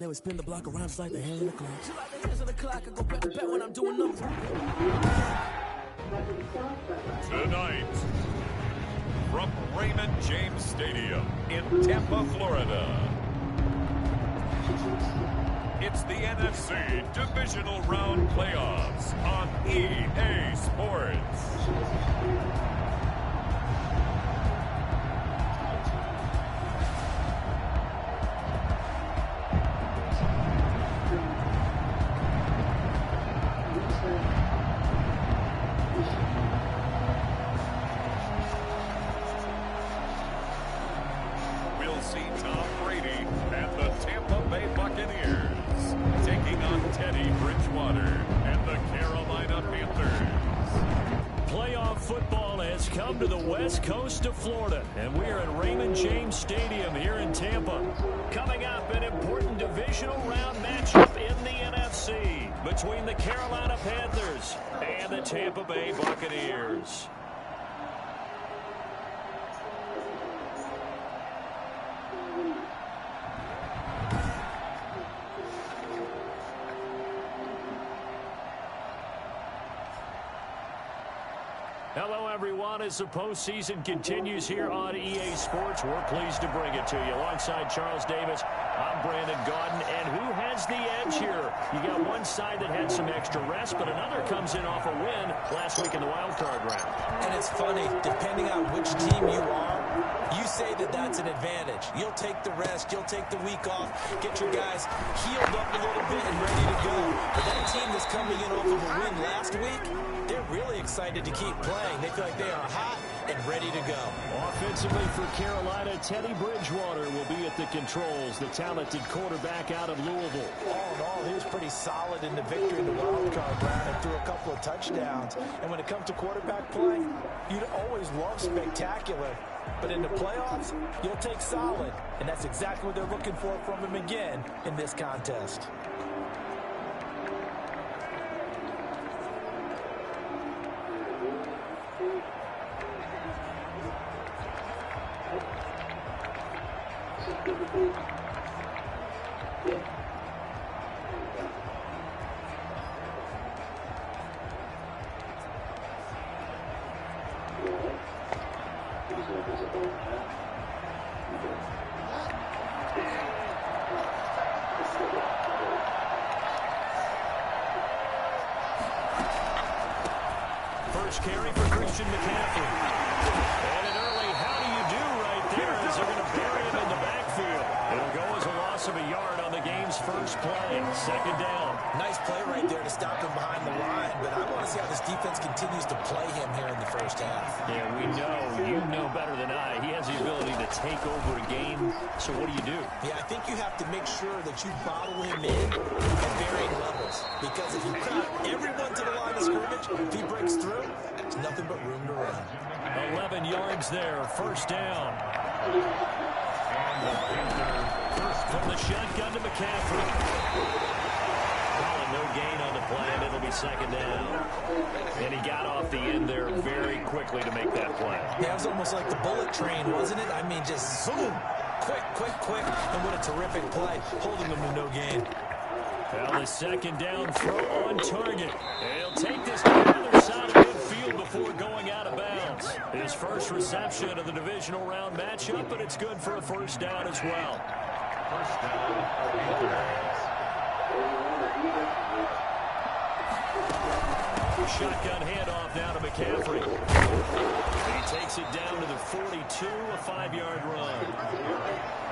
They would spin the block around just like the hand of the clock. Just like the hands of the clock, I go back to back when I'm doing numbers. Tonight, from Raymond James Stadium in Tampa, Florida, it's the NFC Divisional Round Playoffs on EA Sports. We'll see Tom Brady and the Tampa Bay Buccaneers taking on Teddy Bridgewater and the Carolina Panthers. Playoff football has come to the west coast of Florida, and we are at Raymond James Stadium here in Tampa. Coming up, an important divisional round matchup in the NFC between the Carolina Panthers and the Tampa Bay Buccaneers. Hello, everyone. As the postseason continues here on EA Sports, we're pleased to bring it to you. Alongside Charles Davis, I'm Brandon Gaudin. And who has the edge here? You got one side that had some extra rest, but another comes in off a win last week in the wild card round. And it's funny, depending on which team you are, you say that that's an advantage. You'll take the rest, you'll take the week off, get your guys healed up a little bit and ready to go. But that team that's coming in off of a win last week, they're really excited to keep playing. They feel like they are hot and ready to go. Offensively for Carolina, Teddy Bridgewater will be at the controls, the talented quarterback out of Louisville. All in all, he was pretty solid in the victory in the wild card round and threw a couple of touchdowns. And when it comes to quarterback play, you'd always love spectacular. But in the playoffs, you'll take solid. And that's exactly what they're looking for from him again in this contest. First carry for Christian McCaffrey. And an early how do you do right there as they're going to bury him in the backfield. It'll go as a loss of a yard on the game's first play. Second down. Nice play right there to stop him behind the line, but I want to see how this defense continues to play him here in the first half. Yeah, we know, you know better than I, he has the ability to take over a game, so what do? Yeah, I think you have to make sure that you bottle him in at varying levels, because if you crowd everyone to the line of scrimmage, if he breaks through, there's nothing but room to run. 11 yards there, first down. From the shotgun to McCaffrey. No gain on the play, and it'll be second down. And he got off the end there very quickly to make that play. Yeah, it was almost like the bullet train, wasn't it? I mean, just zoom. Quick. And what a terrific play, holding them to no gain. Well, the second down throw on target. He'll take this to the other side of midfield before going out of bounds. His first reception of the divisional round matchup, but it's good for a first down as well. First down. Shotgun handoff now to McCaffrey. He takes it down to the 42, a 5-yard run.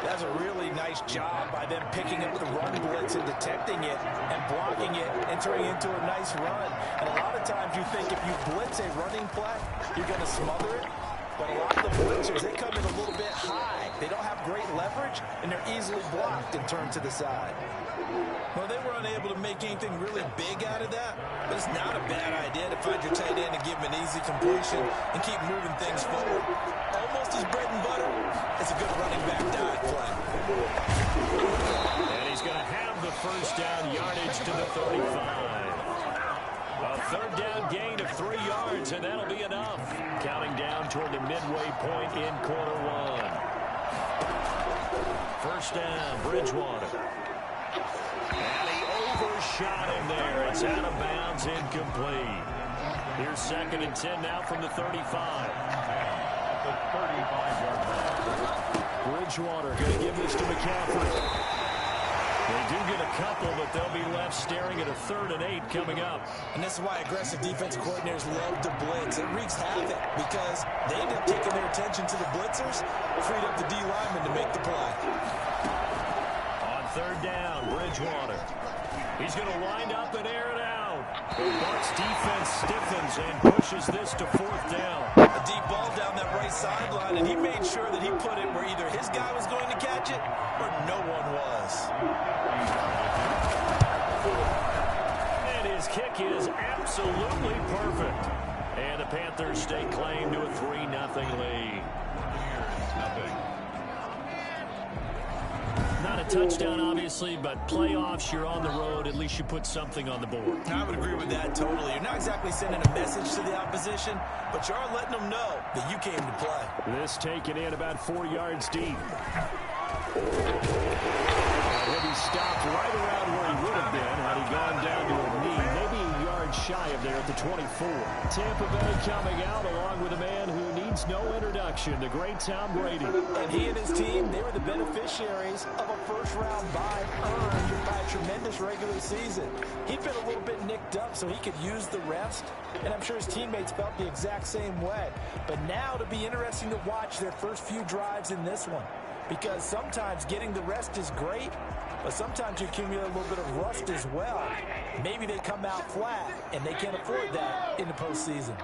That's a really nice job by them picking up the run blitz and detecting it and blocking it and turning it into a nice run. And a lot of times you think if you blitz a running play, you're going to smother it. But a lot of the blitzers, they come in a little bit high. They don't have great leverage, and they're easily blocked and turned to the side. Well, they were unable to make anything really big out of that, but it's not a bad idea to find your tight end and give him an easy completion and keep moving things forward. Almost his bread and butter. It's a good running back dive play. And he's going to have the first down yardage to the 35. A third down gain of 3 yards, and that'll be enough. Counting down toward the midway point in quarter one. First down, Bridgewater. shot in there. It's out of bounds, incomplete. Here's 2nd and 10 now from the 35. At the 35-yard line. Bridgewater going to give this to McCaffrey. They do get a couple, but they'll be left staring at a 3rd and 8 coming up. And this is why aggressive defensive coordinators love to blitz. It wreaks havoc because they end up taking their attention to the blitzers, freed up the D lineman to make the play. On 3rd down, Bridgewater. He's going to wind up and air it out. The Bucs defense stiffens and pushes this to 4th down. A deep ball down that right sideline, and he made sure that he put it where either his guy was going to catch it or no one was. And his kick is absolutely perfect. And the Panthers stake claim to a 3-0 lead. Not a touchdown, obviously, but playoffs, you're on the road. At least you put something on the board. I would agree with that totally. You're not exactly sending a message to the opposition, but you are letting them know that you came to play. This taken in about 4 yards deep. Heavy stopped right around where he would have been had he gone down to a knee, maybe a yard shy of there at the 24. Tampa Bay coming out along with a man who needs no introduction, the great Tom Brady. And he and his team, they were the beneficiaries of a first-round bye earned by a tremendous regular season. He'd been a little bit nicked up so he could use the rest, and I'm sure his teammates felt the exact same way. But now it'll be interesting to watch their first few drives in this one, because sometimes getting the rest is great, but sometimes you accumulate a little bit of rust as well. Maybe they come out flat, and they can't afford that in the postseason.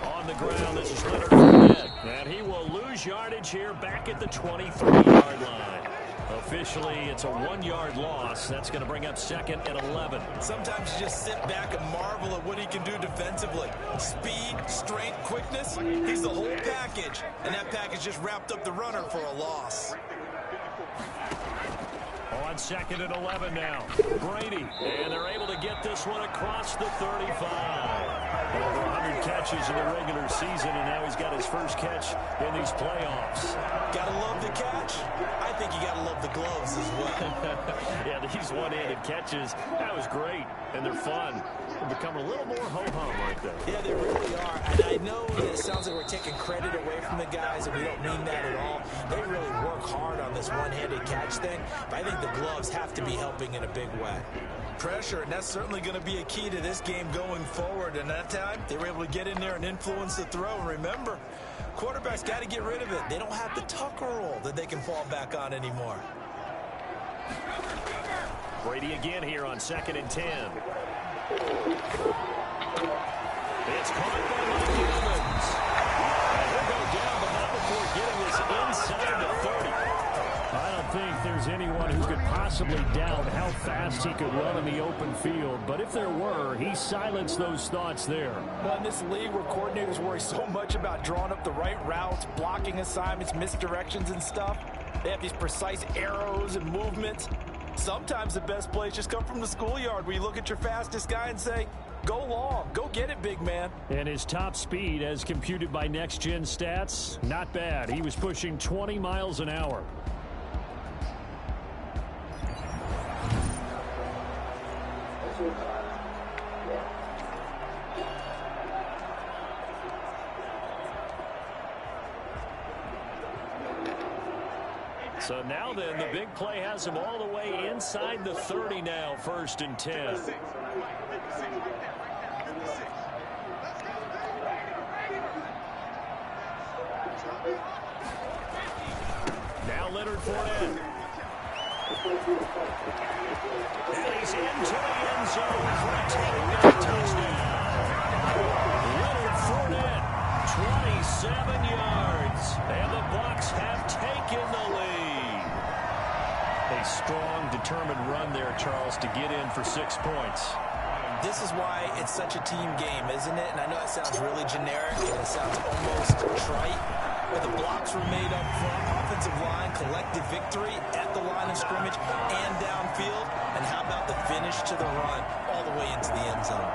On the ground, this is Leonard Fournette, and he will lose yardage here back at the 23-yard line. Officially, it's a 1-yard loss. That's going to bring up 2nd and 11. Sometimes you just sit back and marvel at what he can do defensively. Speed, strength, quickness, he's the whole package, and that package just wrapped up the runner for a loss. On 2nd and 11 now, Brady, and they're able to get this one across the 35. Over 100 catches in the regular season, and now he's got his first catch in these playoffs. Gotta love the catch. I think you gotta love the gloves as well. Yeah, these one-handed catches, that was great, and they're fun. They're becoming a little more ho-hum right there. Yeah, they really are. And I know that it sounds like we're taking credit away from the guys, and we don't mean that at all. They really work hard on this one-handed catch thing, but I think the gloves have to be helping in a big way. Pressure, and that's certainly going to be a key to this game going forward. And that time, they were able to get in there and influence the throw. And remember, quarterbacks got to get rid of it. They don't have the Tucker roll that they can fall back on anymore. Brady again here on 2nd and 10. It's caught by Mike Evans. He'll go down, but not before getting this inside the 30. I don't think there's anyone who could possibly doubt how fast he could run in the open field. But if there were, he silenced those thoughts there. Well, in this league where coordinators worry so much about drawing up the right routes, blocking assignments, misdirections and stuff, they have these precise arrows and movements. Sometimes the best plays just come from the schoolyard where you look at your fastest guy and say, go long, go get it, big man. And his top speed, as computed by Next Gen Stats, not bad. He was pushing 20 miles an hour. So now then, the big play has him all the way inside the 30 now, 1st and 10. Now Leonard Fournette. And he's into the end zone for a takedown touchdown. Leonard Fournette, 27 yards. And the Bucs have taken the lead. A strong, determined run there, Charles, to get in for 6 points. This is why it's such a team game, isn't it? And I know it sounds really generic and it sounds almost trite, but the blocks were made up front, offensive line, collective victory at the line of scrimmage and downfield. And how about the finish to the run all the way into the end zone?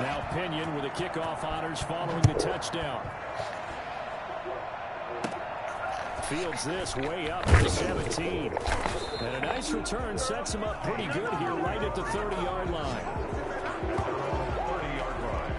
Now Pinion with the kickoff honors following the touchdown. Fields this way up to 17. And a nice return sets him up pretty good here right at the 30-yard line. 30-yard line.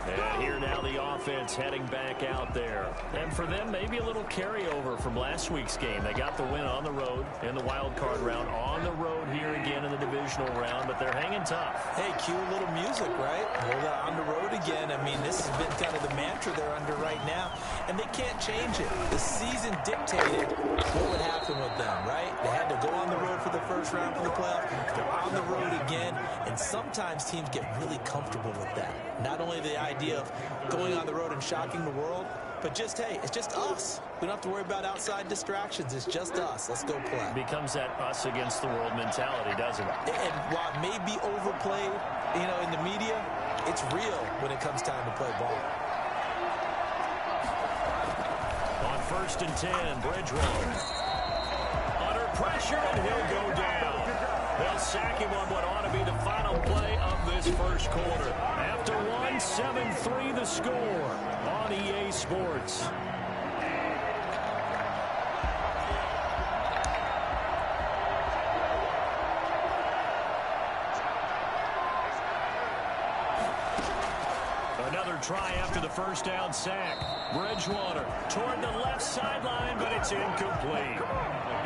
And here now the offense heading back out there. And for them, maybe a little carryover from last week's game. They got the win on the road in the wild card round, on the road here again in the divisional round, but they're hanging tough. Hey, cue a little music, right? Well, on the road again. I mean, this has been kind of the mantra they're under right now, and they can't change it. The season dictated what would happen with them, right? They had to go on the road for the first round for the playoff. They're on the road again, and sometimes teams get really comfortable with that. Not only the idea of going on the road and shocking the world, but just, hey, it's just us. We don't have to worry about outside distractions. It's just us. Let's go play. Becomes that us against the world mentality, doesn't it? And while it may be overplayed, you know, in the media, it's real when it comes time to play ball. On 1st and 10, Bridgewater. Under pressure, and he'll go down. They'll sack him on what ought to be the final play of this first quarter. After 1, 7-3 the score on EA Sports. Another try after the first down sack. Bridgewater toward the left sideline, but it's incomplete.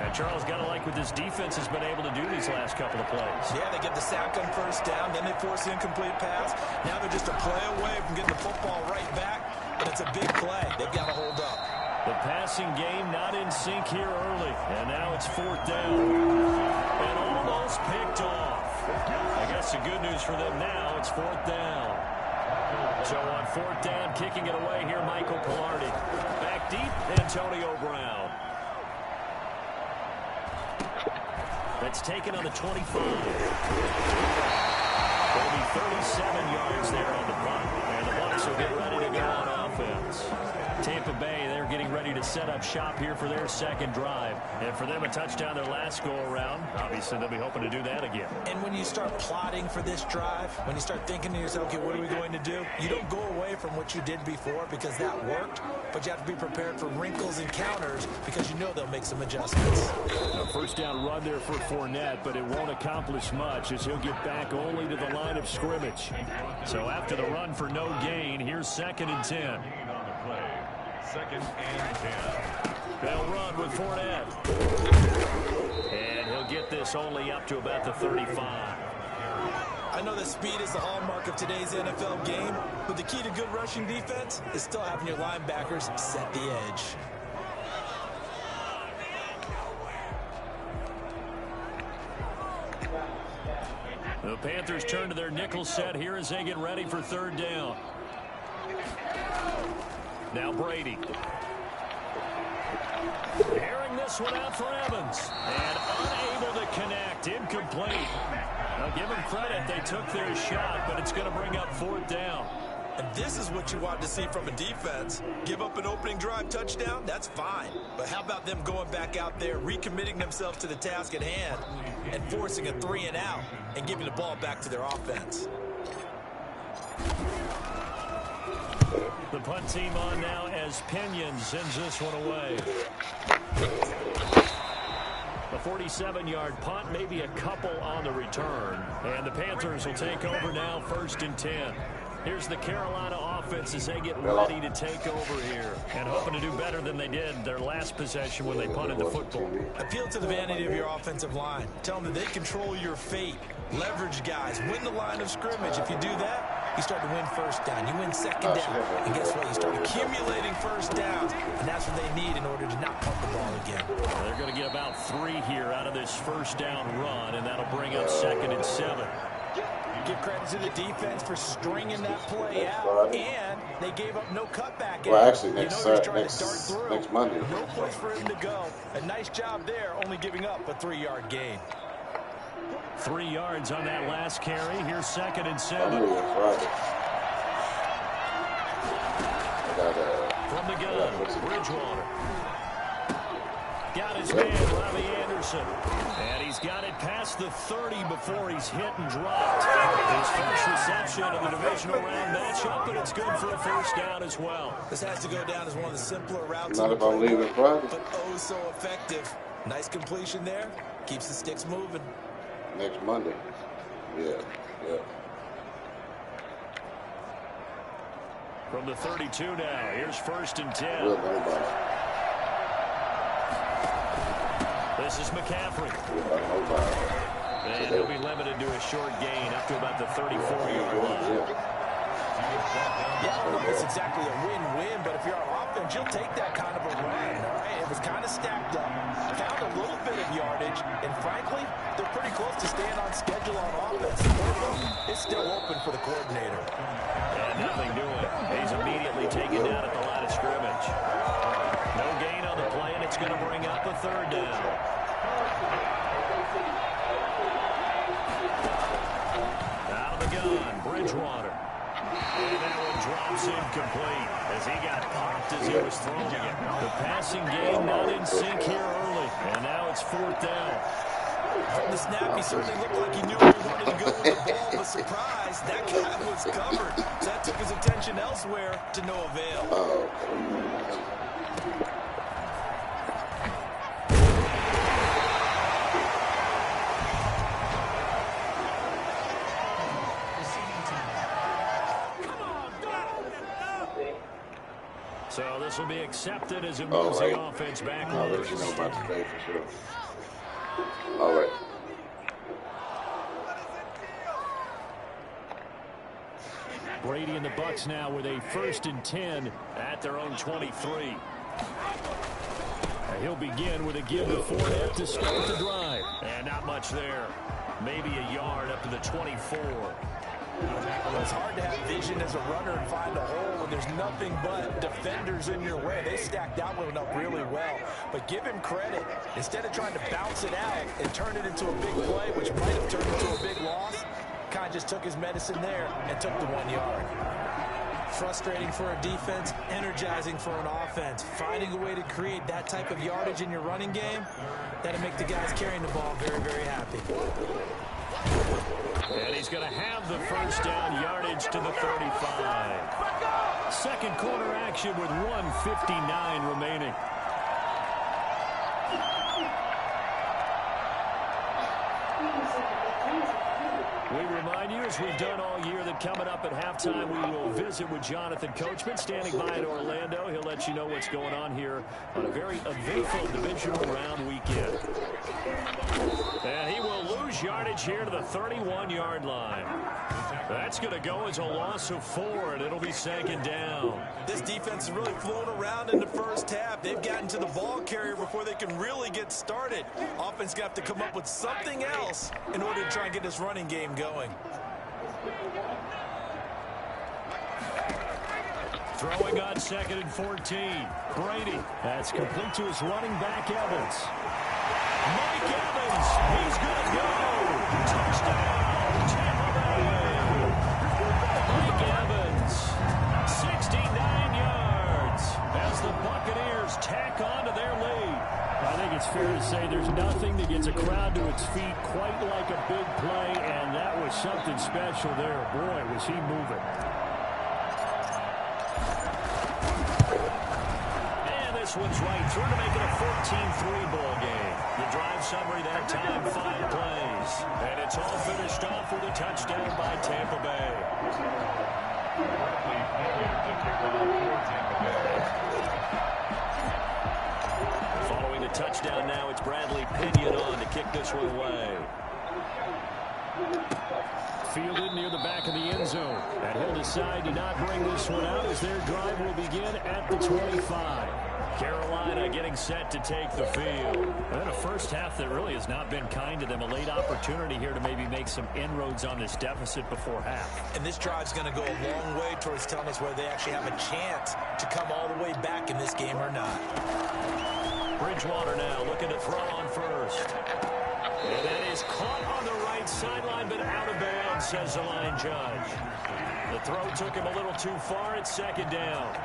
And Charles, got to like what this defense has been able to do these last couple of plays. Yeah, they get the sack on first down, then they force the incomplete pass. Now they're just a play away from getting the football right back, and it's a big play. They've got to hold up. The passing game not in sync here early, and now it's 4th down. And almost picked off. I guess the good news for them now, it's 4th down. So on 4th down, kicking it away here, Michael Pilardi. Back deep, Antonio Brown. That's taken on the 25. It'll be 37 yards there on the punt. And the Bucs will get ready to go on offense. Tampa Bay, they're getting ready to set up shop here for their second drive. And for them, a touchdown their last go-around. Obviously, they'll be hoping to do that again. And when you start plotting for this drive, when you start thinking to yourself, okay, what are we going to do? You don't go away from what you did before because that worked, but you have to be prepared for wrinkles and counters because you know they'll make some adjustments. A first down run there for Fournette, but it won't accomplish much as he'll get back only to the line of scrimmage. So after the run for no gain, here's 2nd and 10. 2nd and 10. They'll run with Fournette. And he'll get this only up to about the 35. I know that speed is the hallmark of today's NFL game, but the key to good rushing defense is still having your linebackers set the edge. The Panthers turn to their nickel set here as they get ready for 3rd down. Now Brady. Airing this one out for Evans. And unable to connect. Incomplete. Now give them credit. They took their shot, but it's going to bring up 4th down. And this is what you want to see from a defense. Give up an opening drive touchdown, that's fine. But how about them going back out there, recommitting themselves to the task at hand, and forcing a 3 and out, and giving the ball back to their offense. The punt team on now as Pinion sends this one away. A 47-yard punt, maybe a couple on the return. And the Panthers will take over now, 1st and 10. Here's the Carolina offense as they get ready to take over here and hoping to do better than they did their last possession when they punted the football. Appeal to the vanity of your offensive line. Tell them that they control your fate. Leverage guys. Win the line of scrimmage. If you do that, you start to win 1st down. You win 2nd down. And guess what? You start accumulating 1st downs. And that's what they need in order to not punt the ball again. They're going to get about 3 here out of this 1st down run, and that'll bring up 2nd and 7. Give credit to the defense for stringing that play out, and they gave up no cutback. Well, actually, next Monday. No place for him to go. A nice job there, only giving up a 3-yard gain. 3 yards on that last carry. Here's 2nd and 7. From the gun, Bridgewater. Got his man, Robbie Anderson. And he's got it past the 30 before he's hit and dropped. His first reception of the divisional round matchup, but it's good for a first down as well. This has to go down as one of the simpler routes. Not about leaving Friday. But oh so effective. Nice completion there. Keeps the sticks moving. Next Monday. Yeah. From the 32 now, here's 1st and 10. We'll know about it. This is McCaffrey. We'll know about it. And he'll be limited to a short gain up to about the 34-yard line. Yeah, I don't know if it's exactly a win-win, but if you're on offense, you'll take that kind of a run, all right? It was kind of stacked up, found a little bit of yardage, and frankly, they're pretty close to staying on schedule on offense. It's still open for the coordinator. And nothing doing. He's immediately taken down at the line of scrimmage. No gain on the play, and it's going to bring up a 3rd down. Out of the gun, Bridgewater. And that one drops incomplete as he got popped as he was throwing it. The passing game not in sync here early, and now it's 4th down. From the snap, he certainly looked like he knew where he wanted to go with the ball, but surprise, that guy was covered. So that took his attention elsewhere to no avail. So this will be accepted as it moves the offense back. I'll let you know about today for sure. All right. Brady and the Bucs now with a 1st and 10 at their own 23. He'll begin with a give to Fournette to start the drive. And not much there. Maybe a yard up to the 24. Well, it's hard to have vision as a runner and find a hole when there's nothing but defenders in your way. They stacked that one up really well. But give him credit. Instead of trying to bounce it out and turn it into a big play, which might have turned into a big loss, kind of just took his medicine there and took the 1 yard. Frustrating for a defense, energizing for an offense. Finding a way to create that type of yardage in your running game, that'll make the guys carrying the ball very, very happy. And he's going to have the 1st down, yardage to the 35. Second quarter action with 1:59 remaining. We remind you, as we've done all year, that coming up at halftime, we will visit with Jonathan Coachman, standing by in Orlando. He'll let you know what's going on here on a very eventful divisional round weekend. And he will lose yardage here to the 31-yard line. That's going to go as a loss of 4, and it'll be 2nd down. This defense has really flown around in the first half. They've gotten to the ball carrier before they can really get started. Offense got to come up with something else in order to try and get this running game going. Throwing on 2nd and 14. Brady. That's complete to his running back, Evans. Mike Evans. He's going to go. Touchdown, Tampa Bay. Mike Evans. 69 yards as the Buccaneers tack on to their lead. I think it's fair to say there's nothing that gets a crowd to its feet quite like a big play, and that was something special there. Boy, was he moving. And this one's right through to make it a 14-3 ball game. The drive summary that time, 5 plays. And it's all finished off with a touchdown by Tampa Bay. Following the touchdown now, it's Bradley Pinion on to kick this one away. Fielded near the back of the end zone. And he'll decide to not bring this one out as their drive will begin at the 25. Carolina getting set to take the field. And a first half that really has not been kind to them. A late opportunity here to maybe make some inroads on this deficit before half. And this drive's going to go a long way towards telling us whether they actually have a chance to come all the way back in this game or not. Bridgewater now looking to throw on first. And that is caught on the right sideline, but out of bounds, says the line judge. The throw took him a little too far. It's 2nd down.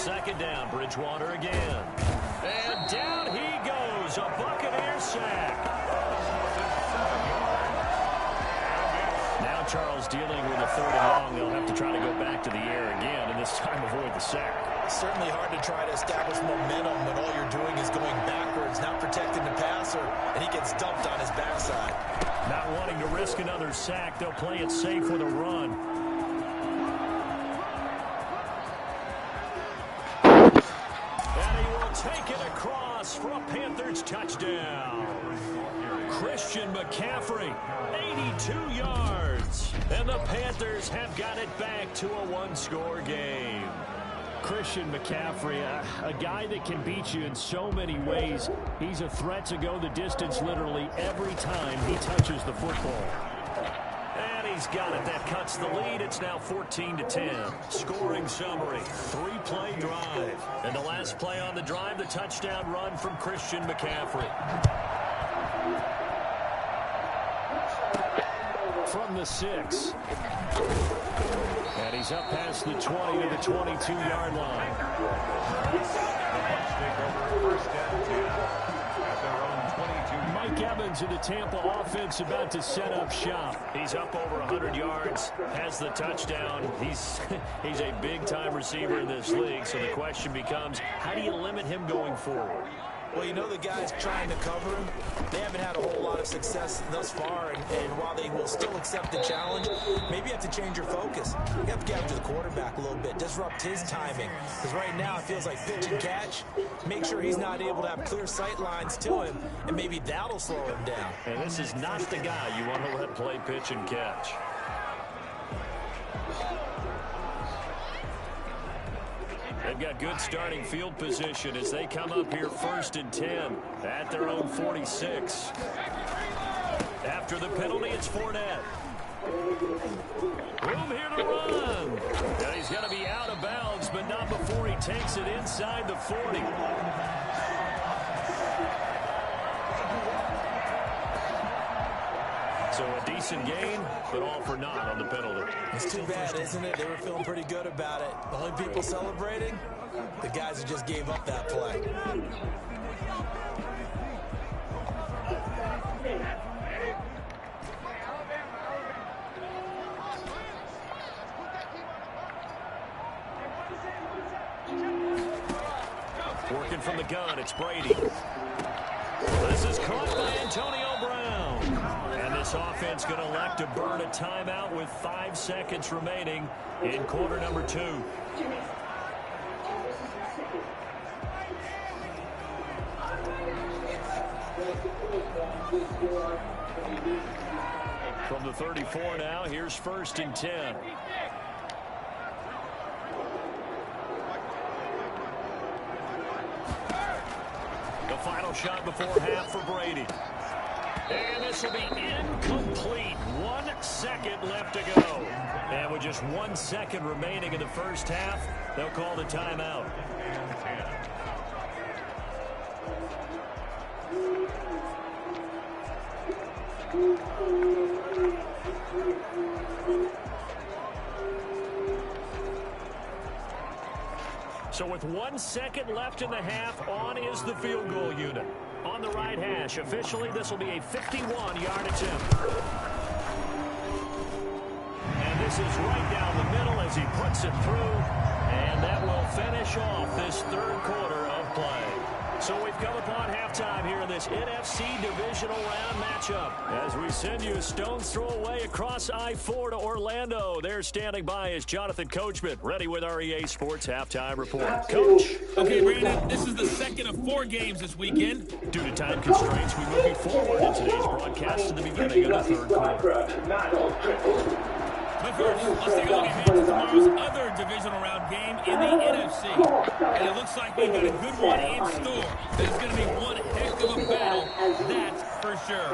second down. Bridgewater again. And down he goes. A Buccaneer sack. Now Charles dealing with a 3rd and long. They'll have to try to go back to the air again, and this time avoid the sack. Certainly hard to try to establish momentum when all you're doing is going backwards, not protecting the passer, and he gets dumped on his backside. Not wanting to risk another sack, they'll play it safe with a run. And he will take it across for a Panthers touchdown. Christian McCaffrey, 82 yards. And the Panthers have got it back to a one-score game. Christian McCaffrey, a guy that can beat you in so many ways. He's a threat to go the distance literally every time he touches the football. And he's got it. That cuts the lead. It's now 14-10. Scoring summary, 3-play drive. And the last play on the drive, the touchdown run from Christian McCaffrey. From the 6. And he's up past the 20 to the 22-yard line. Mike Evans in the Tampa offense about to set up shop. He's up over 100 yards, has the touchdown. He's a big-time receiver in this league, so the question becomes, how do you limit him going forward? Well, you know the guys trying to cover him, they haven't had a whole lot of success thus far, and while they will still accept the challenge, maybe you have to change your focus. You have to get after the quarterback a little bit, disrupt his timing, because right now it feels like pitch and catch. Make sure he's not able to have clear sight lines to him, and maybe that'll slow him down. And this is not the guy you want to let play pitch and catch. They've got good starting field position as they come up here 1st and 10 at their own 46. After the penalty, it's Fournette. Room here to run. And he's going to be out of bounds, but not before he takes it inside the 40. So a decent gain, but all for naught on the penalty. It's too bad, isn't it? They were feeling pretty good about it. The only people celebrating, the guys who just gave up that play. Working from the gun, it's Brady. This is caught by Antonio Brown. And this offense going to elect to burn a timeout with 5 seconds remaining in quarter number 2. From the 34 now, here's 1st and 10. The final shot before half for Brady. And this will be incomplete. 1 second left to go. And with just 1 second remaining in the first half, they'll call the timeout. So with 1 second left in the half, on is the field goal unit. On the right hash, officially this will be a 51-yard attempt. And this is right down the middle as he puts it through. And that will finish off this 3rd quarter of play. So we've come upon halftime here in this NFC Divisional Round matchup. As we send you a stone's throw away across I-4 to Orlando. There standing by is Jonathan Coachman, ready with our EA Sports Halftime Report. Coach. Okay, Brandon, this is the second of 4 games this weekend. Due to time constraints, we move you forward in today's broadcast to the beginning of the 3rd quarter. But first, let's take a look ahead to tomorrow's other divisional round game in the NFC. And it looks like we've got a good one in store. There's going to be one heck of a battle, that's for sure.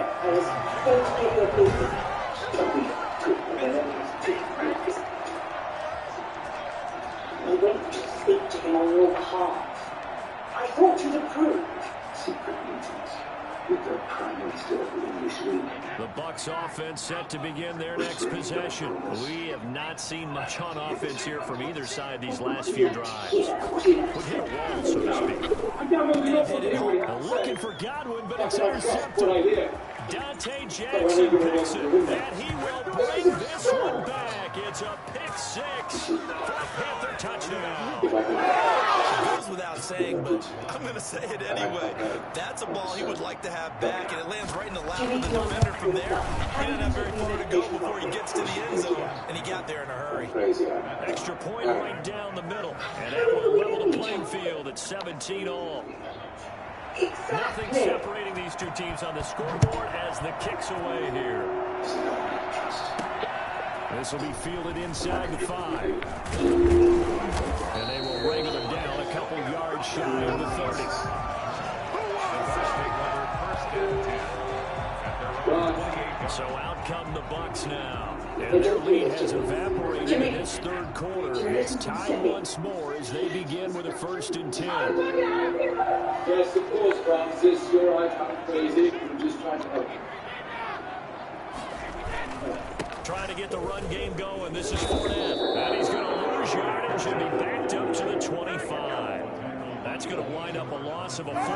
I went to speak to him on your behalf. I thought you'd approve. Secret meetings. with the Prime Minister of the English League. The Bucks offense set to begin their next possession. We have not seen much on offense here from either side these last few drives. We've hit a wall, so to speak. Looking for Godwin, but it's intercepted. Dante Jackson picks it, and he will bring this one back. It's a pick six for a Panther touchdown. It goes without saying, but I'm going to say it anyway. That's a ball he would like to have back, and it lands right in the lap of the defender from there. He didn't have very far to go before he gets to the end zone, and he got there in a hurry. Extra point right down the middle, and that will level the playing field at 17 all. Nothing separating these two teams on the scoreboard as the kick's away here. This will be fielded inside the 5. And they will wrangle him down a couple yards shy of the 30. So out come the Bucks now. And their lead has evaporated in this third quarter. It's tied once more as they begin with a 1st and 10. Yes, of course, Francis. You're right. I'm crazy. I'm just trying to help you. Trying to get the run game going. This is Fournette. And he's going to lose yardage and be backed up to the 25. That's going to wind up a loss of a full 3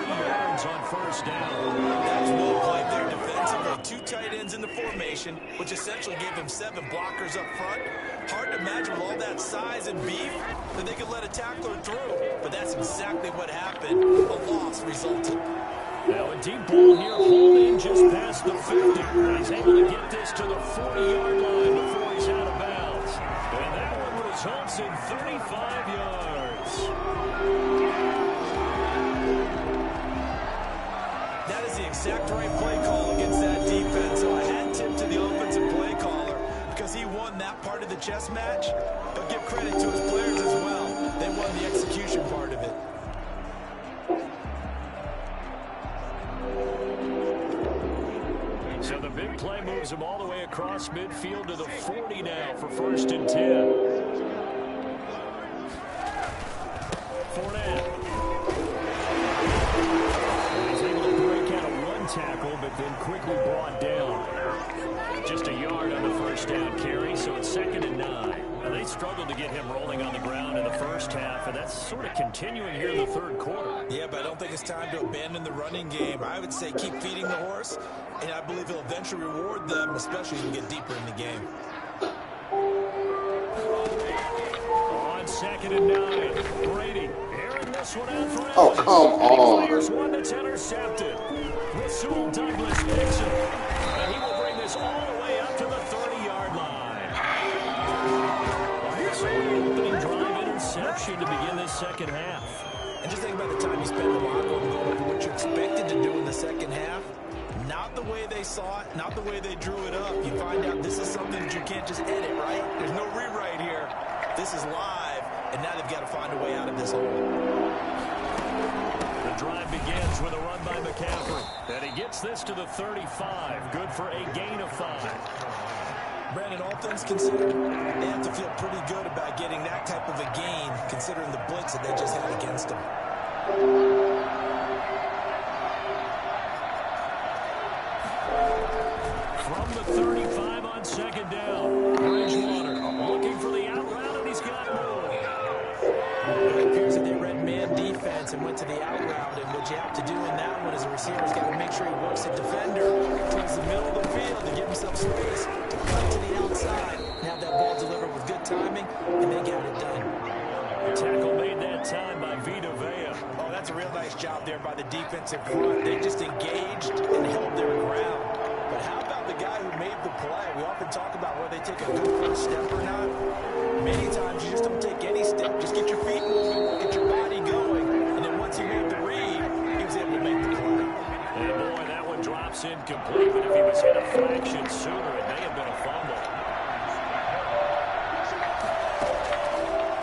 yards on 1st down. That's well played there defensively. 2 tight ends in the formation, which essentially gave him 7 blockers up front. Hard to imagine with all that size and beef that they could let a tackler through. But that's exactly what happened. A loss resulted. Now a deep ball here, holding just past the 50. He's able to get this to the 40-yard line before he's out of bounds. And that one results in 35 yards. That is the exact right play call against that defense. So I had tip to the offensive play caller because he won that part of the chess match. But give credit to his players as well. They won the execution part of it. So the big play moves him all the way across midfield to the 40 now for 1st and 10. Fournette. He's able to break out a one tackle, but then quickly brought down. Just a yard on the 1st down carry, so it's 2nd and 9. Now they struggled to get him rolling on the ground in the first half, and that's sort of continuing here in the third quarter. Yeah, but I don't think it's time to abandon the running game. I would say keep feeding the horse, and I believe he'll eventually reward them, especially as we get deeper in the game. On 2nd and 9, Brady airing this one out for Oh, come on. Here's one that's intercepted. Rasul Douglas picks it, and he will bring this all the way up to the 30-yard line. So an opening drive interception to begin this second half. And just think about the time you spend in the locker room going over what you expected to do in the second half. Not the way they saw it, not the way they drew it up. You find out this is something that you can't just edit, right? There's no rewrite here. This is live, and now they've got to find a way out of this hole. The drive begins with a run by McCaffrey. And he gets this to the 35. Good for a gain of 5. Brandon, all things considered, they have to feel pretty good about getting that type of a gain, considering the blitz that they just had against them. From the 35 on 2nd down, Bridgewater looking for the out route, and he's got more. It appears that they read man defense and went to the out route, and what you have to do in that one as a receiver's got to make sure he works the defender towards the middle of the field to give himself space to cut to the outside and have that ball delivered with good timing, and they got it done. The tackle made that time by Vita Vea. Oh, that's a real nice job there by the defensive front. They just engaged and held their ground. But how about the guy who made the play? We often talk about whether they take a good first step or not. Many times you just don't take any step. Just get your feet moving, get your body going, and then once he made the read, he was able to make the play. And boy, that one drops incomplete, but if he was hit a fraction sooner, it may have been a fumble.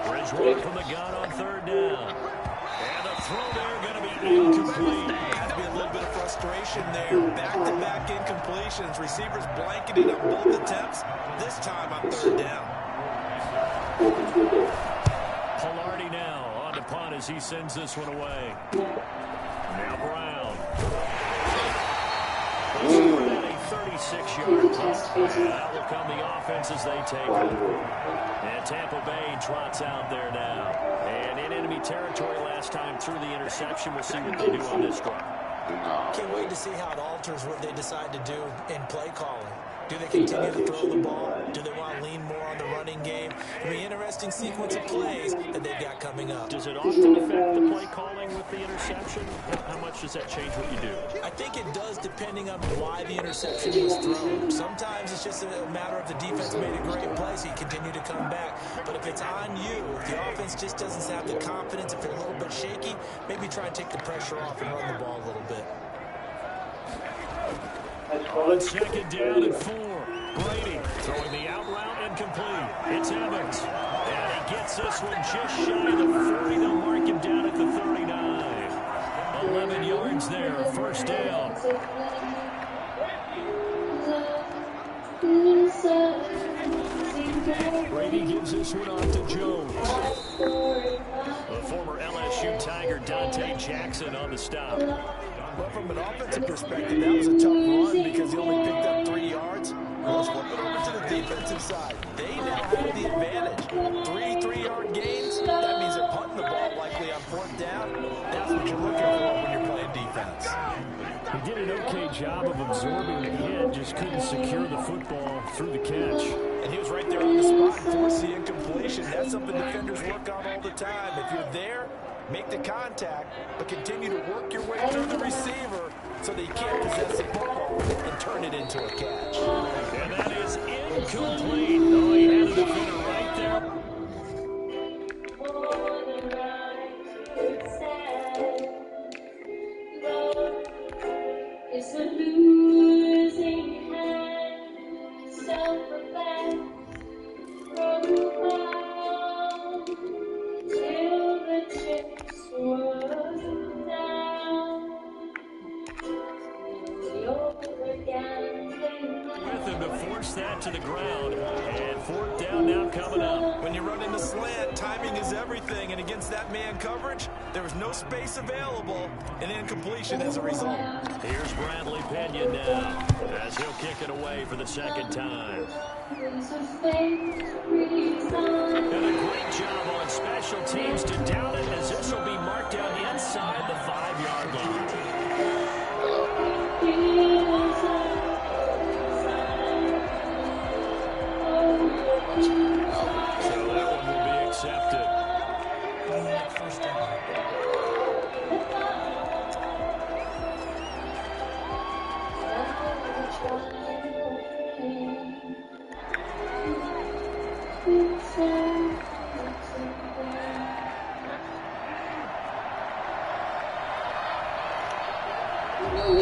Bridgewater from the gun on 3rd down. And the throw there going to be incomplete. Had to be a little bit of frustration there. Back-to-back incompletions. Receivers blanketed on both attempts. This time on 3rd down. Pilardi now on the punt as he sends this one away. Now Brown. 36-yard punt. And that will come the offense as they take it. And Tampa Bay trots out there now. And in enemy territory last time through the interception. We'll see what they do on this drive. Can't wait to see how it alters what they decide to do in play calling. Do they continue to throw the ball? Do they want to lean more on the running game? It'll be an interesting sequence of plays that they've got coming up. Does it often affect the play calling with the interception? How much does that change what you do? I think it does depending on why the interception was thrown. Sometimes it's just a matter of the defense made a great play, so you continue to come back. But if it's on you, if the offense just doesn't have the confidence, if they're a little bit shaky, maybe try and take the pressure off and run the ball a little bit. On second down and 4. Brady throwing the out route and complete. It's Evans. And he gets this one just shy of the 40. They'll mark him down at the 39. 11 yards there, first down. Brady gives this one off to Jones. The former LSU Tiger Dante Jackson on the stop. But from an offensive perspective, that was a tough run because he only picked up 3 yards. Let's flip it over to the defensive side. They now have the advantage. 3 3-yard gains. That means they're punting the ball likely on 4th down. That's what you're looking for when you're playing defense. He did an okay job of absorbing the hit, just couldn't secure the football through the catch. And he was right there on the spot and forced the incompletion. That's something defenders work on all the time. If you're there, make the contact, but continue to work your way through the receiver so that you can't possess the football and turn it into a catch. And that is incomplete. Oh, he had the defender right there. It's a losing hand, self-defense, from the ground till the chips were down. With him to force that to the ground. And 4th down now coming up. When you run in the slant, timing is everything, and against that man coverage, there was no space available, and incompletion as a result. Here's Bradley Pinion now, as he'll kick it away for the 2nd time. And a great job on special teams to down it, as this will be marked down inside the 5-yard line. So that one will be accepted. First down.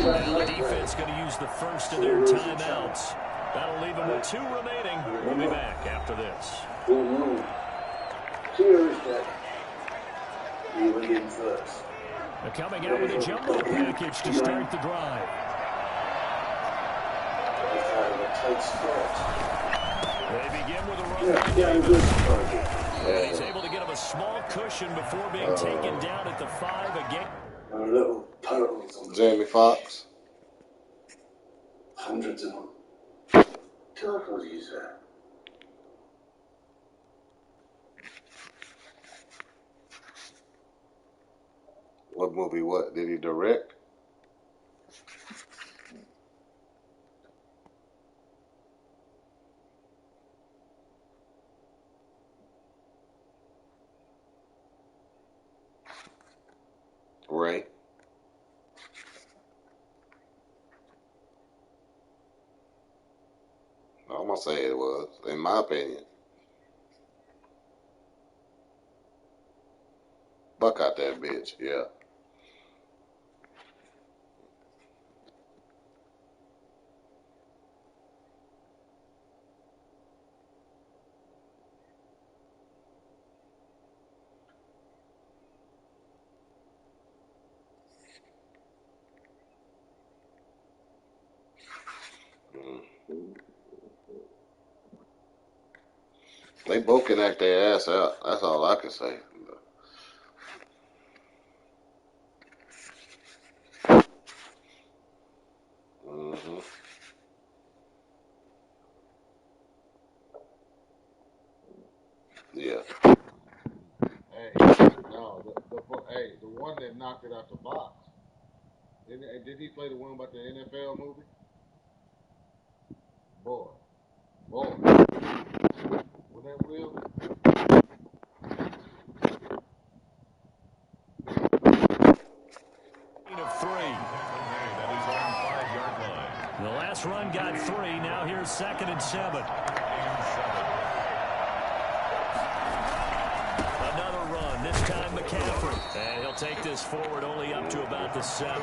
Now the defense going to use the first of their timeouts. That'll leave them with 2 remaining. We'll be back after this. Cheers, Jack. You went in first. They're coming out with a jumbo package to start the drive. They begin with a run. And he's able to get him a small cushion before being taken down at the 5 again. Little pearls on Jamie Foxx. hundreds of them. Careful, you say. What movie? What did he direct? Ray. I'm gonna say it was, in my opinion. Buck out that bitch, yeah. They both can act their ass out. That's all I can say. that knocked it out the box. Did he play the one about the NFL movie? Boy. Was that Will? Of 3. That is on 5-yard line. The last run got 3. Now here's 2nd and 7. Another run, this time McCaffrey. And he'll take this forward only up to about the 7.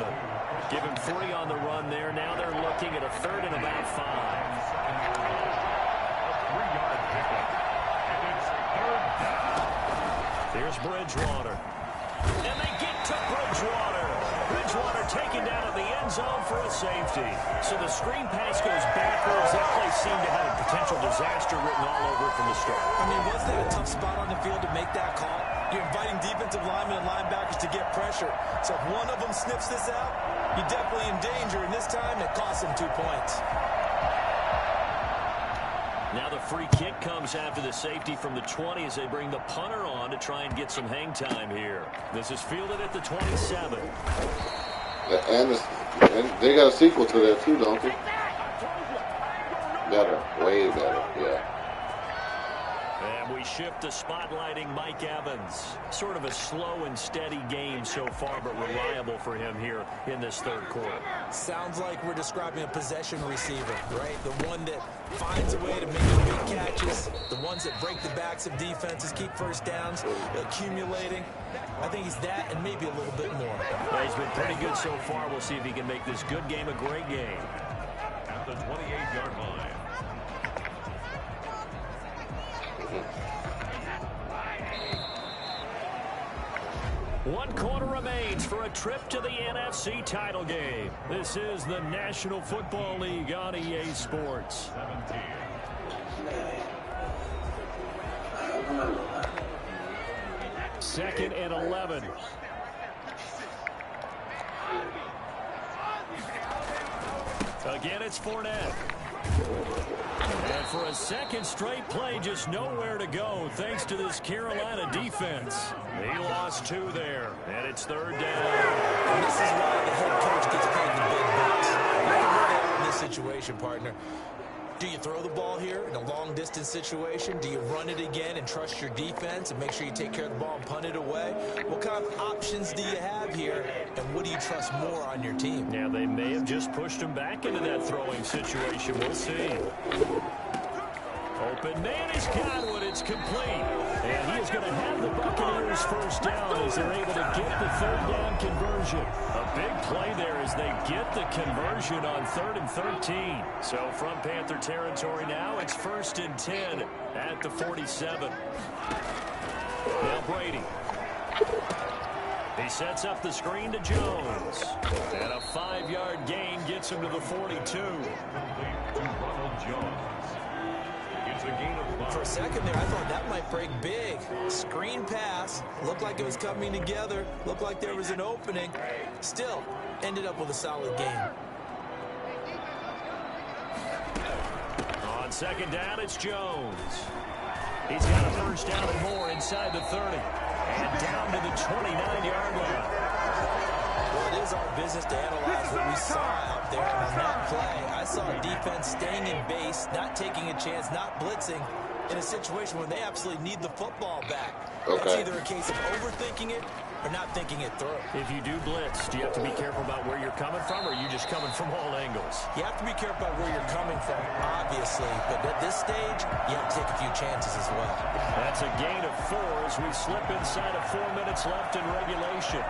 Give him 3 on the run there. Now they're looking at a 3rd and about 5. A 3-yard pickup. And it's 3rd down. Here's Bridgewater. And they get to Bridgewater. Bridgewater taken down at the end zone for a safety. So the screen pass goes backwards. That play seemed to have a potential disaster written all over it from the start. I mean, was that a tough spot on the field to make that call? You're inviting defensive linemen and linebackers to get pressure. So if one of them sniffs this out, you're definitely in danger. And this time, it costs them 2 points. Now the free kick comes after the safety from the 20 as they bring the punter on to try and get some hang time here. This is fielded at the 27. And they got a sequel to that too, don't they? Better. Way better. Yeah. And we shift to spotlighting Mike Evans. Sort of a slow and steady game so far, but reliable for him here in this 3rd quarter. Sounds like we're describing a possession receiver, right? The one that finds a way to make the big catches, the ones that break the backs of defenses, keep first downs, accumulating. I think he's that and maybe a little bit more. Well, he's been pretty good so far. We'll see if he can make this good game a great game. At the 28-yard line. One quarter remains for a trip to the NFC title game. This is the National Football League on EA Sports. 17. Second and 11. Again, it's Fournette. And for a second straight play, just nowhere to go thanks to this Carolina defense. He lost 2 there, and it's 3rd down. And this is why the head coach gets paid the big bucks. You know where they are in this situation, partner. Do you throw the ball here in a long-distance situation? Do you run it again and trust your defense and make sure you take care of the ball and punt it away? What kind of options do you have here, and what do you trust more on your team? Yeah, they may have just pushed him back into that throwing situation. We'll see. Open man is Godwin. It's complete. And he is going to have the Buccaneers first down as they're able to get the 3rd down conversion. A big play there as they get the conversion on 3rd and 13. So from Panther territory now, it's 1st and 10 at the 47. Now Brady. He sets up the screen to Jones. And a 5-yard gain gets him to the 42. To Ronald Jones. It's a gain of 5. For a second there, I thought that might break big. Screen pass. Looked like it was coming together. Looked like there was an opening. Still, ended up with a solid game. On 2nd down, it's Jones. He's got a first down and more inside the 30. And down to the 29-yard line. Well, it is our business to analyze what we saw out there on that play. I saw a defense staying in base, not taking a chance, not blitzing in a situation where they absolutely need the football back. Okay. It's either a case of overthinking it or not thinking it through. If you do blitz, do you have to be careful about where you're coming from, or are you just coming from all angles? You have to be careful about where you're coming from, obviously. But at this stage, you have to take a few chances as well. That's a gain of 4 as we slip inside of 4 minutes left in regulation.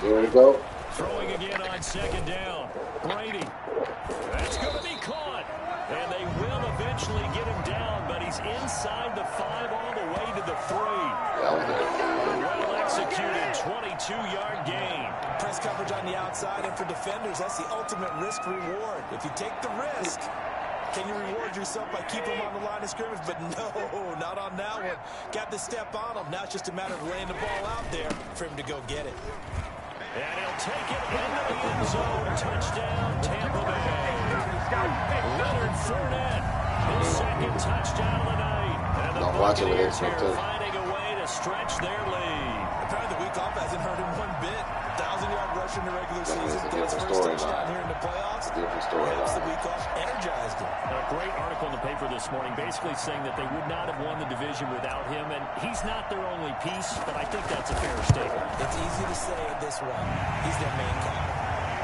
Here we go. Throwing again on 2nd down. Brady. That's going to be caught. And they will eventually get him down, but he's inside the 5 all the way to the 3. Well executed 22-yard gain. Press coverage on the outside, and for defenders, that's the ultimate risk-reward. If you take the risk, can you reward yourself by keeping him on the line of scrimmage? But no, not on that one. Got to step on him. Now it's just a matter of laying the ball out there for him to go get it. And he'll take it into the end zone. Touchdown, Tampa Bay. Leonard Fournette, his second touchdown of the night. And the Buccaneers here finding a way to stretch their lead. Apparently the week off hasn't hurt him one bit. 1,000-yard rush in the regular season. His first touchdown here in the playoffs. Perhaps the week off energized him. A great article in the paper this morning basically saying that they would not have won the division without him, and he's not their only piece, but I think that's a fair statement. It's easy to say it this way. He's their main guy.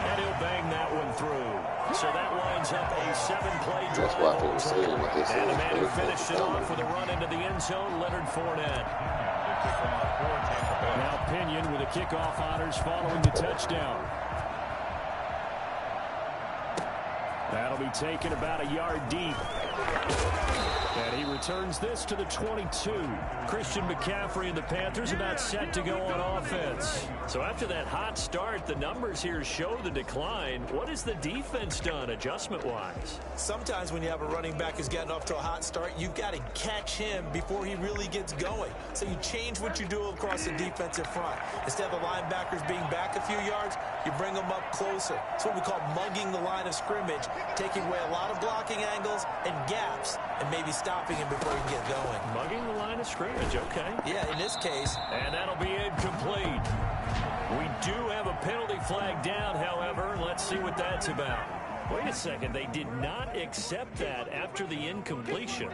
And he'll bang that one through. So that lines up a 7-play drive. That's why people say what they say. And the man who finished it off with a run into the end zone, Leonard Fournette. Now Pinion with the kickoff honors following the touchdown. That'll be taken about a yard deep. And he returns this to the 22. Christian McCaffrey and the Panthers about set to go on offense. So after that hot start, the numbers here show the decline. What has the defense done adjustment-wise? Sometimes when you have a running back who's getting off to a hot start, you've got to catch him before he really gets going. So you change what you do across the defensive front. Instead of the linebackers being back a few yards, you bring them up closer. It's what we call mugging the line of scrimmage, taking away a lot of blocking angles and gaps, and maybe stopping him before he can get going. Mugging the line of scrimmage, okay. Yeah, in this case. And that'll be incomplete. We do have a penalty flag down, however. Let's see what that's about. Wait a second. They did not accept that after the incompletion.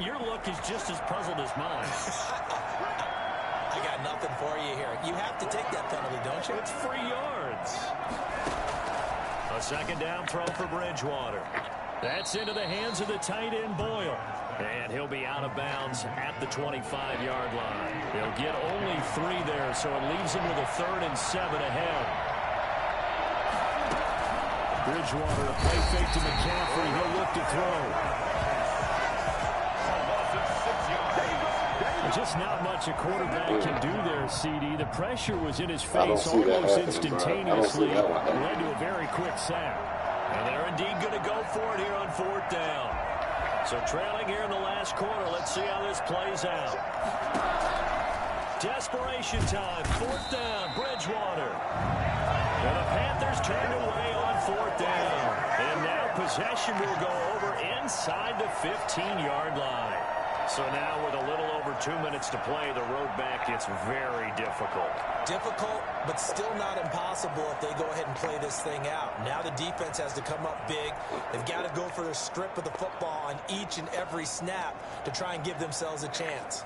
Your look is just as puzzled as mine. I got nothing for you here. You have to take that penalty, don't you? It's 3 yards. A second down throw for Bridgewater. That's into the hands of the tight end Boyle. And he'll be out of bounds at the 25-yard line. He'll get only 3 there, so it leaves him with a 3rd and 7 ahead. Bridgewater, a play fake to McCaffrey. He'll look to throw. Just not much a quarterback can do there, CD. The pressure was in his face almost instantaneously. Led to a very quick sack. And they're indeed going to go for it here on 4th down. So trailing here in the last quarter. Let's see how this plays out. Desperation time. 4th down. Bridgewater. And the Panthers turned away on 4th down. And now possession will go over inside the 15-yard line. So now with a little over 2 minutes to play, the road back gets very difficult. Difficult, but still not impossible if they go ahead and play this thing out. Now the defense has to come up big. They've got to go for the strip of the football on each and every snap to try and give themselves a chance.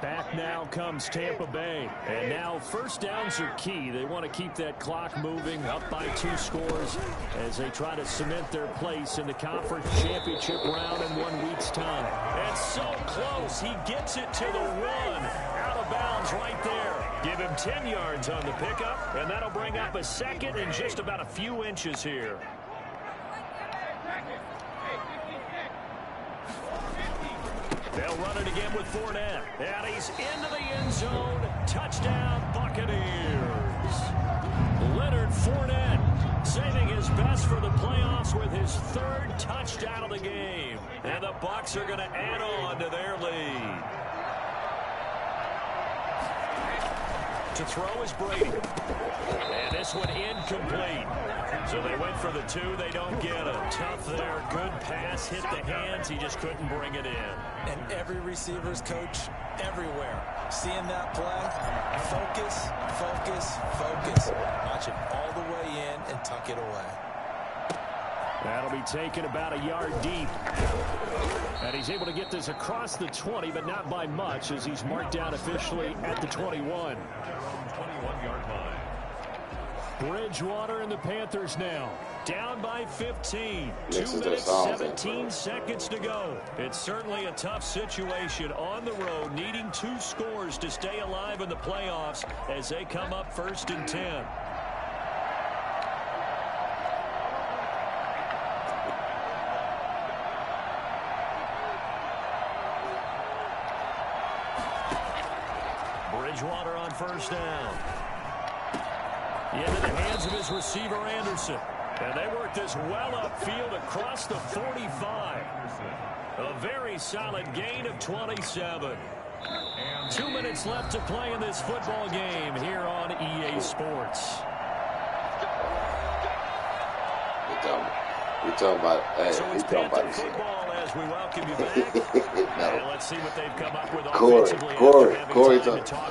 Back now comes Tampa Bay. And now first downs are key. They want to keep that clock moving up by 2 scores as they try to cement their place in the conference championship round in 1 week's time. And so close. He gets it to the 1. Out of bounds right there. Give him 10 yards on the pickup, and that'll bring up a 2nd and just about a few inches here. They'll run it again with Fournette. And he's into the end zone. Touchdown, Buccaneers. Leonard Fournette saving his best for the playoffs with his 3rd touchdown of the game. And the Bucs are going to add on to their lead. To throw is Brady. And this one incomplete. So they went for the 2. They don't get it. Tough there. Good pass. Hit the hands. He just couldn't bring it in. And every receiver's coach everywhere. Seeing that play, focus, focus, focus. Watch it all the way in and tuck it away. That'll be taken about a yard deep. And he's able to get this across the 20, but not by much as he's marked down officially at the 21. 21-yard line. Bridgewater and the Panthers now down by 15. 2 This is minutes, their 17 seconds to go. It's certainly a tough situation on the road, needing 2 scores to stay alive in the playoffs as they come up 1st and 10. Bridgewater on 1st down. Into the hands of his receiver, Anderson. And they work this well upfield across the 45. A very solid gain of 27. 2 minutes left to play in this football game here on EA Sports. We talking about, So it's Panther football as we welcome you back. No. And let's see what they've come up with Corey, offensively. Corey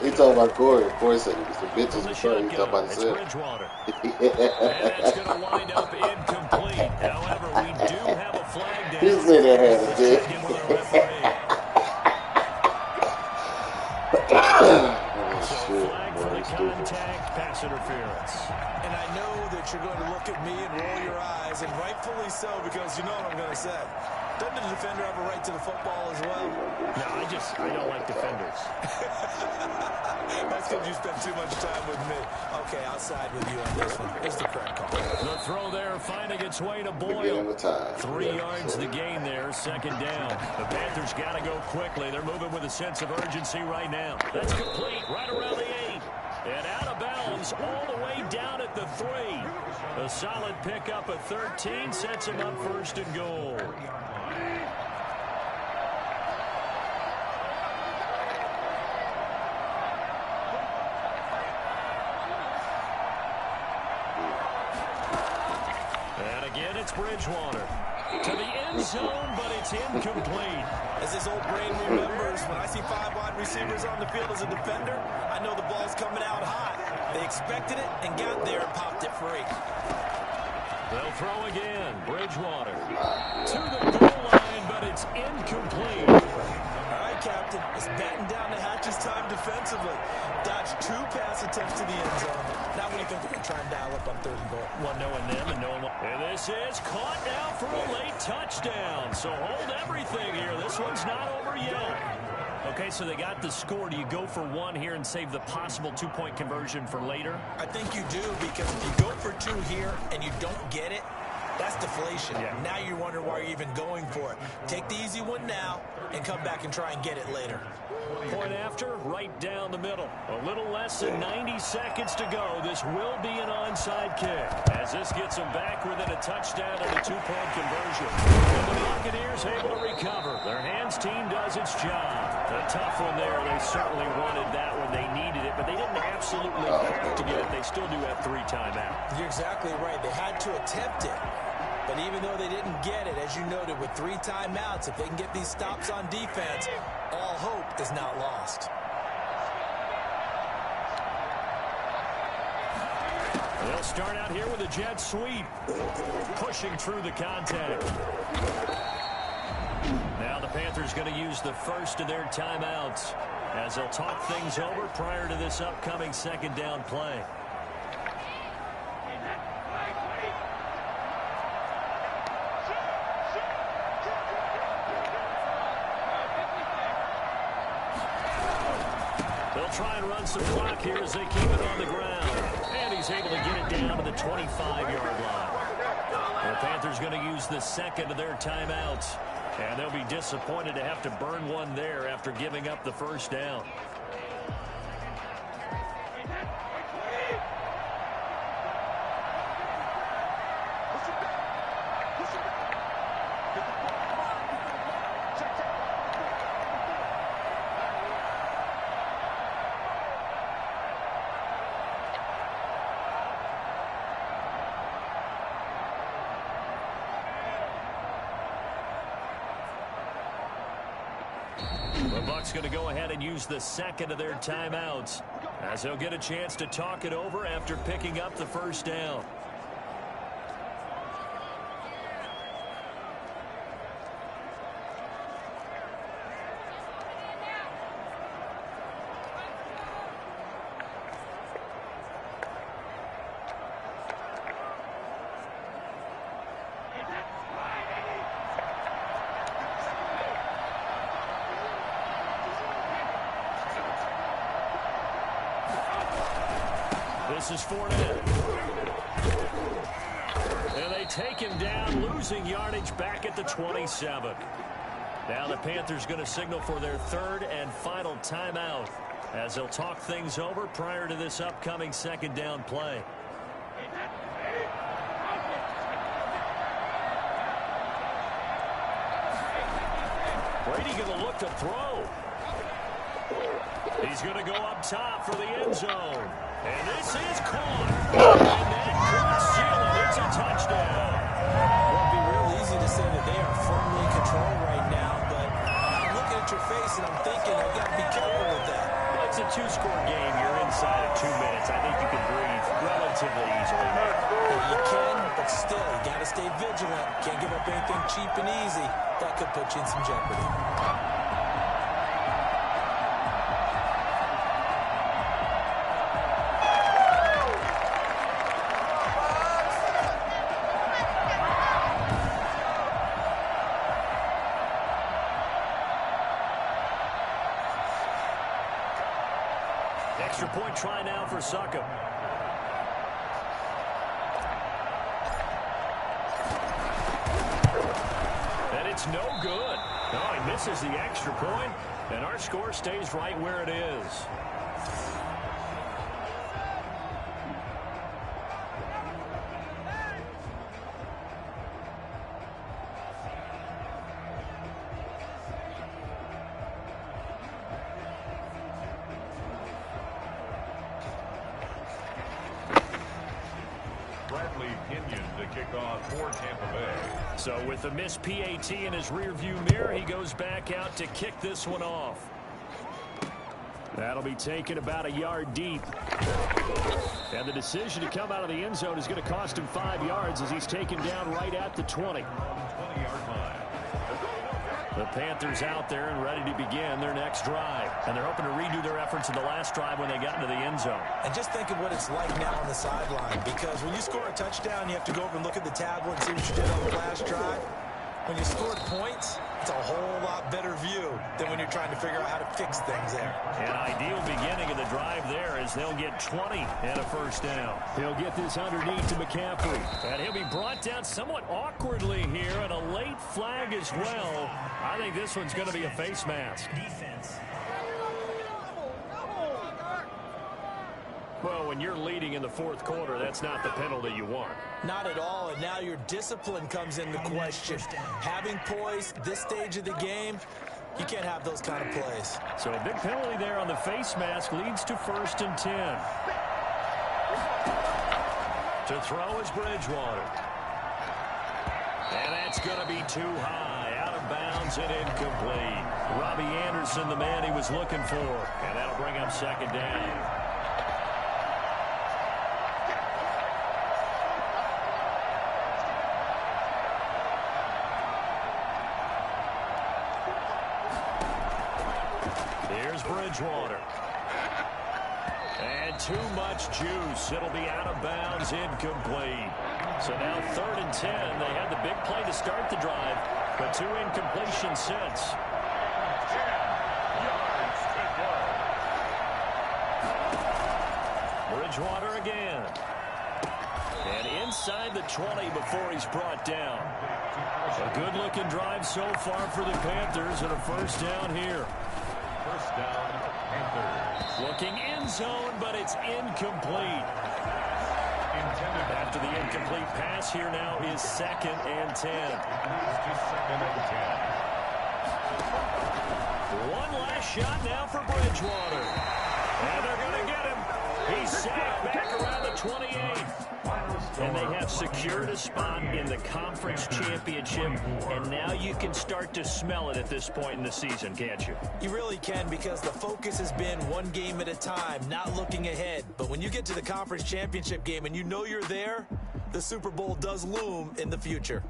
he's talking about Corey. Corey said it's the bitches. From the He's talking about shotgun, it's himself. Bridgewater. And it's going to wind up incomplete. However, we do have a flag down. He's in there, Let's check in with our referee. So flag for the contact, pass interference. And I know that you're going to look at me and roll your eyes, and rightfully so, because you know what I'm going to say. Doesn't the defender have a right to the football as well? No, I don't like defenders. That's because you spend too much time with me. Okay, I'll side with you on this one. It's the correct call. The throw there finding its way to Boyle. 3 yards the gain there, second down. The Panthers got to go quickly. They're moving with a sense of urgency right now. That's complete right around the 8. And out of bounds all the way down at the 3. A solid pickup of 13 sets him up first and goal. And again, it's Bridgewater. To the end zone, but it's incomplete. As this old brain remembers, when I see 5 wide receivers on the field as a defender, I know the ball's coming out hot. They expected it and got there and popped it free. They'll throw again. Bridgewater to the goal line, but it's incomplete. All right, Captain. It's batten down the hatches time defensively. Dodged 2 pass attempts to the end zone. Now what do you think they're going to try and dial up on 3rd and goal? Well, knowing them and knowing what... And this is caught now for a late touchdown. So hold everything here. This one's not over yet. Okay, so they got the score. Do you go for 1 here and save the possible 2-point conversion for later? I think you do, because if you go for 2 here and you don't get it, that's deflation. Yeah. Now you're wondering why you're even going for it. Take the easy one now and come back and try and get it later. Point after, right down the middle. A little less than 90 seconds to go. This will be an onside kick, as this gets them back within a touchdown and a 2-point conversion. And the Buccaneers able to recover. Their hands team does its job. A tough one there. They certainly wanted that when they needed it, but they didn't absolutely have to get it. They still do have 3 timeouts. You're exactly right. They had to attempt it. But even though they didn't get it, as you noted, with 3 timeouts, if they can get these stops on defense, all hope is not lost. They'll start out here with a jet sweep, pushing through the contact. Now the Panthers going to use the first of their timeouts as they'll talk things over prior to this upcoming 2nd down play. They'll try and run some clock here as they keep it on the ground. And he's able to get it down to the 25-yard line. The Panthers going to use the 2nd of their timeouts. And they'll be disappointed to have to burn one there after giving up the 1st down. The Bucs going to go ahead and use the 2nd of their timeouts as they'll get a chance to talk it over after picking up the 1st down. This is Fournette. And they take him down, losing yardage back at the 27. Now the Panthers going to signal for their 3rd and final timeout as they'll talk things over prior to this upcoming 2nd down play. Brady going to look to throw. He's going to go up top for the end zone. And this is caught. And that could seal it. It's a touchdown. Well, it'd be real easy to say that they are firmly in control right now, but I'm looking at your face and I'm thinking I've got to be careful with that. Well, it's a two-score game. You're inside of 2 minutes. I think you can breathe relatively easily now. Well, you can, but still, you got to stay vigilant. Can't give up anything cheap and easy. That could put you in some jeopardy. Extra point try now for Succop. And it's no good. No, he misses the extra point, and our score stays right where it is. So with a missed PAT in his rearview mirror, he goes back out to kick this one off. That'll be taken about a yard deep. And the decision to come out of the end zone is going to cost him 5 yards as he's taken down right at the 20. 20-yard line. The Panthers out there and ready to begin their next drive. And they're hoping to redo their efforts in the last drive when they got into the end zone. And just think of what it's like now on the sideline, because when you score a touchdown, you have to go over and look at the tablet and see what you did on the last drive. When you scored points, it's a whole lot better view than when you're trying to figure out how to fix things there. An ideal beginning of the drive there as they'll get 20 and a first down. He'll get this underneath to McCaffrey. And he'll be brought down somewhat awkwardly here, and a late flag as well. I think this one's going to be a face mask. Defense. Well, when you're leading in the fourth quarter, that's not the penalty you want. Not at all, and now your discipline comes into question. Having poise this stage of the game, you can't have those kind of plays. So a big penalty there on the face mask leads to 1st and 10. To throw is Bridgewater. And that's going to be too high. Out of bounds and incomplete. Robbie Anderson, the man he was looking for. And that'll bring up 2nd down. Bridgewater. And too much juice. It'll be out of bounds, incomplete. So now 3rd and 10. They had the big play to start the drive, but 2 incompletions since. Bridgewater again. And inside the 20 before he's brought down. A good-looking drive so far for the Panthers, and a first down here. First down, Panthers. Looking end zone, but it's incomplete. Intended after the incomplete pass. Here now is 2nd and 10. Just 2nd and 10. One last shot now for Bridgewater. And they're going to get him. He's sacked back around the 28. And they have secured a spot in the conference championship. And now you can start to smell it at this point in the season, can't you? You really can, because the focus has been one game at a time, not looking ahead. But when you get to the conference championship game and you know you're there, the Super Bowl does loom in the future.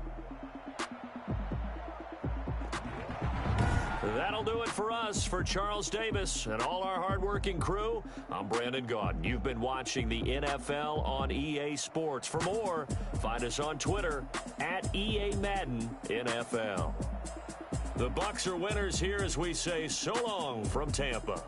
That'll do it for us. For Charles Davis and all our hardworking crew, I'm Brandon Gaudin. You've been watching the NFL on EA Sports. For more, find us on Twitter at EA Madden NFL. The Bucs are winners here as we say so long from Tampa.